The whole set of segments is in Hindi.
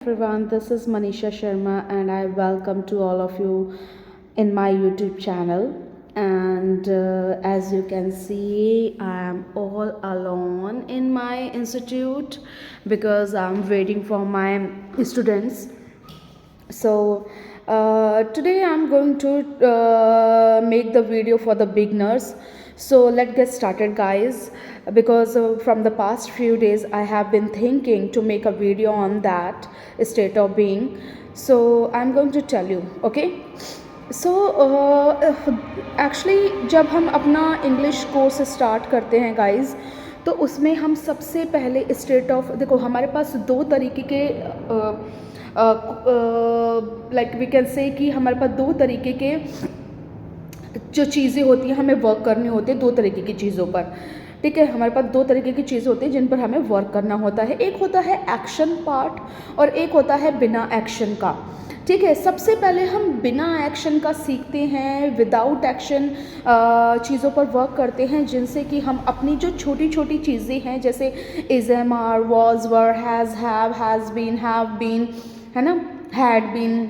Everyone, this is Manisha Sharma, and I welcome to all of you in my YouTube channel. And as you can see, I am all alone in my institute because I'm waiting for my students. So today I'm going to make the video for the beginners. So let's get started, guys, because from the past few days I have been thinking to make a video on that state of being. So I'm going to tell you, okay? So actually जब हम अपना इंग्लिश कोर्स स्टार्ट करते हैं गाइस, तो उसमें हम सबसे पहले स्टेट ऑफ, देखो हमारे पास दो तरीके के लाइक वी कैन से कि हमारे पास दो तरीके के जो चीज़ें होती हैं हमें वर्क करनी होती है, दो तरीके की चीज़ों पर। ठीक है, हमारे पास दो तरीके की चीज़ होती है जिन पर हमें वर्क करना होता है। एक होता है एक्शन पार्ट और एक होता है बिना एक्शन का। ठीक है, सबसे पहले हम बिना एक्शन का सीखते हैं, विदाउट एक्शन चीज़ों पर वर्क करते हैं, जिनसे कि हम अपनी जो छोटी छोटी चीज़ें हैं, जैसे is, am, are, was, were, has been, have been, है ना, हैड बीन,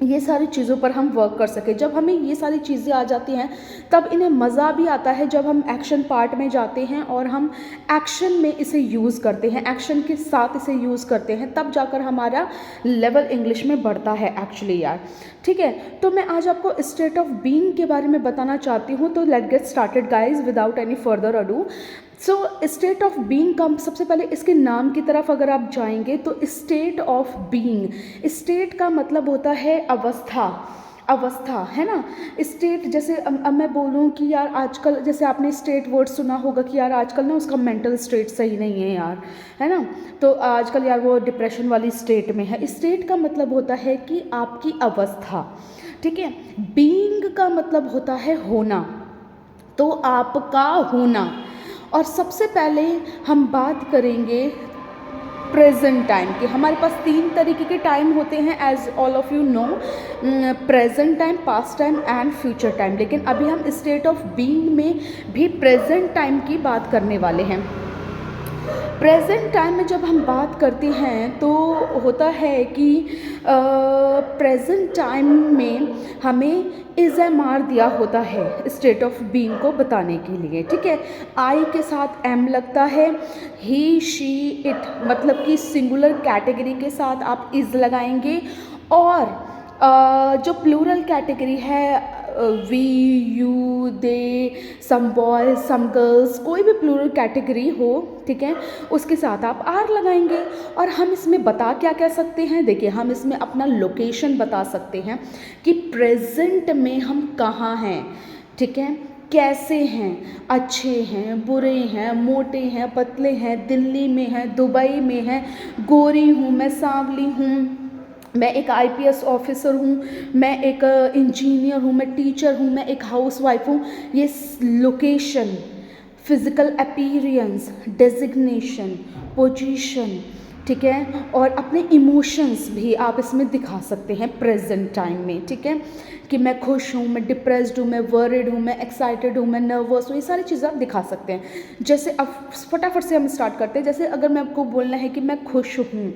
ये सारी चीज़ों पर हम वर्क कर सके। जब हमें ये सारी चीज़ें आ जाती हैं तब इन्हें मज़ा भी आता है जब हम एक्शन पार्ट में जाते हैं और हम एक्शन में इसे यूज़ करते हैं, एक्शन के साथ इसे यूज़ करते हैं, तब जाकर हमारा लेवल इंग्लिश में बढ़ता है एक्चुअली यार। ठीक है, तो मैं आज आपको स्टेट ऑफ बीइंग के बारे में बताना चाहती हूँ। तो let get started guys without any further ado. So state of being का सबसे पहले इसके नाम की तरफ अगर आप जाएंगे तो स्टेट ऑफ बीइंग, स्टेट का मतलब होता है अवस्था, अवस्था, है ना। स्टेट जैसे अब मैं बोलूँ कि यार आजकल, जैसे आपने स्टेट वर्ड सुना होगा कि यार आजकल ना उसका मेंटल स्टेट सही नहीं है यार, है ना, तो आजकल यार वो डिप्रेशन वाली स्टेट में है। स्टेट का मतलब होता है कि आपकी अवस्था। ठीक है, बीइंग का मतलब होता है होना, तो आपका होना। और सबसे पहले हम बात करेंगे प्रेजेंट टाइम की। हमारे पास तीन तरीके के टाइम होते हैं, as all of you know, present time, past time and future time. लेकिन अभी हम स्टेट ऑफ बीइंग में भी प्रेजेंट टाइम की बात करने वाले हैं। प्रेजेंट टाइम में जब हम बात करते हैं तो होता है कि प्रेजेंट टाइम में हमें इज़, एम, आर दिया होता है स्टेट ऑफ बीइंग को बताने के लिए। ठीक है, आई के साथ एम लगता है, ही, शी, इट, मतलब कि सिंगुलर कैटेगरी के साथ आप इज़ लगाएंगे, और जो प्लूरल कैटेगरी है, we, you, they, some boys, some girls, कोई भी प्लूरल कैटेगरी हो, ठीक है, उसके साथ आप आर लगाएंगे। और हम इसमें बता क्या कह सकते हैं, देखिए हम इसमें अपना लोकेशन बता सकते हैं कि प्रेजेंट में हम कहाँ हैं, ठीक है, कैसे हैं, अच्छे हैं, बुरे हैं, मोटे हैं, पतले हैं, दिल्ली में हैं, दुबई में हैं, गोरी हूँ मैं, सांवली हूँ, मैं एक आईपीएस ऑफिसर हूँ, मैं एक इंजीनियर हूँ, मैं टीचर हूँ, मैं एक हाउसवाइफ हूँ। ये location, physical appearance, designation, position, ठीक है, और अपने इमोशंस भी आप इसमें दिखा सकते हैं प्रेजेंट टाइम में। ठीक है, कि मैं खुश हूँ, मैं डिप्रेस्ड हूँ, मैं वरीड हूँ, मैं एक्साइटेड हूँ, मैं नर्वस हूँ, ये सारी चीज़ें आप दिखा सकते हैं। जैसे अब फटाफट से हम स्टार्ट करते हैं। जैसे अगर मैं आपको बोलना है कि मैं खुश हूँ,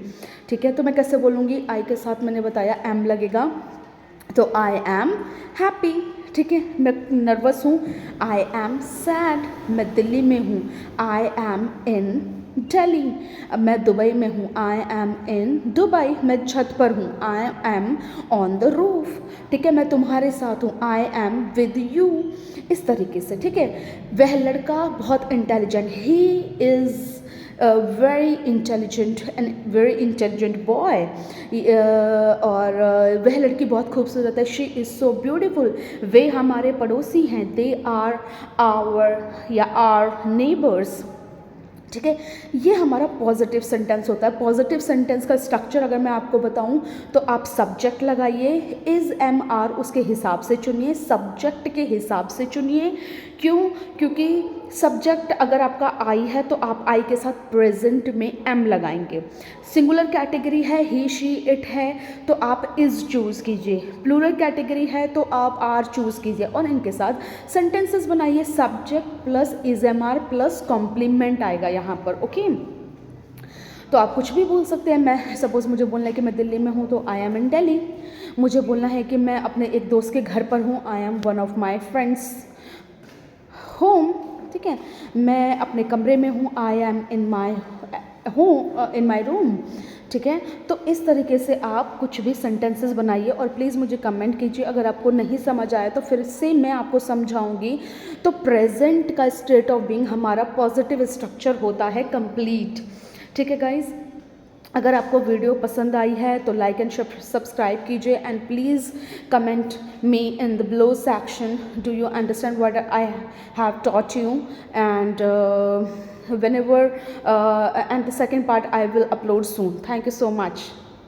ठीक है, तो मैं कैसे बोलूँगी, आई के साथ मैंने बताया एम लगेगा, तो आई एम हैप्पी। ठीक है, मैं नर्वस हूँ, आई एम सैड, मैं दिल्ली में हूँ, आई एम इन दिल्ली, अब मैं दुबई में हूँ, आई एम इन दुबई, मैं छत पर हूँ, I am on the roof. ठीक है, मैं तुम्हारे साथ हूँ, आई एम विद यू, इस तरीके से। ठीक है, वह लड़का बहुत intelligent, he is very intelligent and very intelligent boy, और वह लड़की बहुत खूबसूरत है, शी इज़ सो ब्यूटीफुल, वे हमारे पड़ोसी हैं, दे आर आवर या आर नेबर्स। ठीक है, ये हमारा पॉजिटिव सेंटेंस होता है। पॉजिटिव सेंटेंस का स्ट्रक्चर अगर मैं आपको बताऊं तो आप सब्जेक्ट लगाइए, इज़, एम, आर उसके हिसाब से चुनिए, सब्जेक्ट के हिसाब से चुनिए। क्यों? क्योंकि सब्जेक्ट अगर आपका आई है तो आप आई के साथ प्रेजेंट में एम लगाएंगे। सिंगुलर कैटेगरी है, ही, शी, इट है, तो आप इज़ चूज़ कीजिए। प्लूरल कैटेगरी है तो आप आर चूज़ कीजिए, और इनके साथ सेंटेंसेस बनाइए, subject plus is, am, are plus complement आएगा यहाँ पर। ओके, तो आप कुछ भी बोल सकते हैं। मैं सपोज़ मुझे बोलना है कि मैं दिल्ली में हूँ तो आई एम इन दिल्ली। मुझे बोलना है कि मैं अपने एक दोस्त के घर पर हूँ, I am one of my friends home. ठीक है, मैं अपने कमरे में हूँ, आई एम इन माई हूँ इन माई रूम। ठीक है, तो इस तरीके से आप कुछ भी सेंटेंसेस बनाइए और प्लीज़ मुझे कमेंट कीजिए अगर आपको नहीं समझ आया तो फिर से मैं आपको समझाऊंगी। तो प्रेजेंट का स्टेट ऑफ बीइंग हमारा पॉजिटिव स्ट्रक्चर होता है कंप्लीट। ठीक है गाइज, अगर आपको वीडियो पसंद आई है तो लाइक एंड सब्सक्राइब कीजिए and please comment me in the below section, do you understand what I have taught you, and whenever and the second part I will upload soon. Thank you so much.